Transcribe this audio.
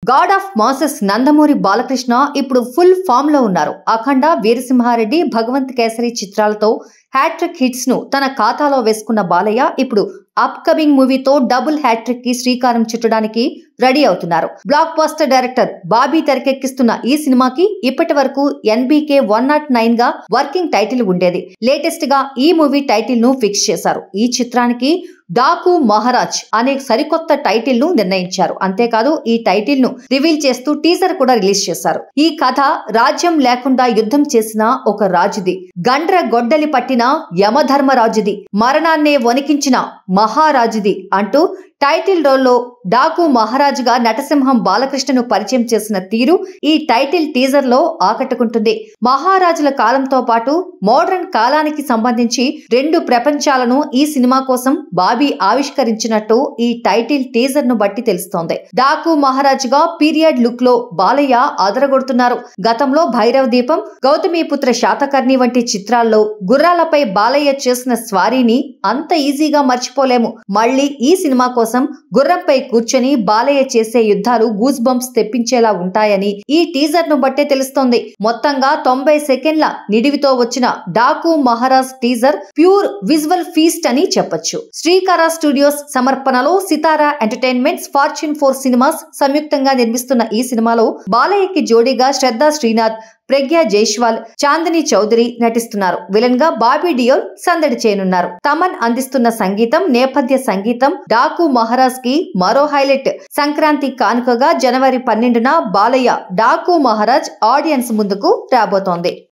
God of masses Nandamuri Balakrishna ఇప్పుడు full form లో ఉన్నారు. అఖండ, వీరసింహారెడ్డి, భగవంత్ కేసరి చిత్రాలతో హ్యాట్రిక్ హిట్స్ ను తన ఖాతాలో వేసుకున్న బాలయ్య ఇప్పుడు అప్ కమింగ్ మూవీతో డబుల్ హ్యాట్రిక్ కి శ్రీకారం చుట్టడానికి రెడీ అవుతున్నారు. బ్లాక్ బస్టర్ డైరెక్టర్ బాబీ తెరకెక్కిస్తున్న ఈ సినిమాకి ఇప్పటి వరకు NBK 109 గా వర్కింగ్ టైటిల్ ఉండేది. లేటెస్ట్ గా ఈ మూవీ టైటిల్ ను ఫిక్స్ చేశారు. ఈ చిత్రానికి డాకు మహారాజ్ అనే సరికొత్త టైటిల్ ను నిర్ణయించారు. అంతేకాదు ఈ టైటిల్ ను రివీల్ చేస్తూ టీజర్ కూడా రిలీజ్ చేశారు. ఈ కథ రాజ్యం లేకుండా యుద్ధం చేసిన ఒక రాజుది, గండ్ర గొడ్డలి పట్టిన యమధర్మరాజుది, మరణాన్నే వణికించిన మహారాజుది అంటూ టైటిల్ రోల్లో డాకు మహారాజుగా నటసింహం బాలకృష్ణను పరిచయం చేసిన తీరు ఈ టైటిల్ టీజర్ లో ఆకట్టుకుంటుంది. మహారాజుల కాలంతో పాటు మోడర్న్ కాలానికి సంబంధించి రెండు ప్రపంచాలను ఈ సినిమా కోసం బాబీ ఆవిష్కరించినట్టు ఈ టైటిల్ టీజర్ ను బట్టి తెలుస్తోంది. డాకు మహారాజుగా పీరియడ్ లుక్ లో బాలయ్య అదరగొడుతున్నారు. గతంలో భైరవ దీపం, గౌతమిపుత్ర శాతకర్ణి వంటి చిత్రాల్లో గుర్రాలపై బాలయ్య చేసిన స్వారీని అంత ఈజీగా మర్చిపోలేము. మళ్ళీ ఈ సినిమా కోసం గుర్రంపై కూర్చొని బాలయ్య చేసే యుద్ధాలు గూస్ బంప్స్ తెప్పించేలా ఉంటాయని ఈ టీజర్ ను బట్టే తెలుస్తోంది. మొత్తంగా 90 సెకండ్ల నిడివితో వచ్చిన Daaku Maharaj teaser pure visual feast అని చెప్పొచ్చు. శ్రీకర స్టూడియోస్ సమర్పణలో సితారా ఎంటర్టైన్మెంట్స్, ఫార్చ్యూన్ 4 సినిమాస్ సంయుక్తంగా నిర్మిస్తున్న ఈ సినిమాలో బాలయ్యకి జోడీగా శ్రద్ధా శ్రీనాథ్, ప్రజ్ఞా జైస్వాల్, చాందిని చౌదరి నటిస్తున్నారు. విలన్ గా బాబీ డియోల్ సందడి చేయనున్నారు. తమన్ అందిస్తున్న సంగీతం, నేపథ్య సంగీతం డాకు మహారాజ్ కి మరో హైలైట్. సంక్రాంతి కానుకగా జనవరి 12న బాలయ్య డాకు మహారాజ్ ఆడియన్స్ ముందుకు రాబోతోంది.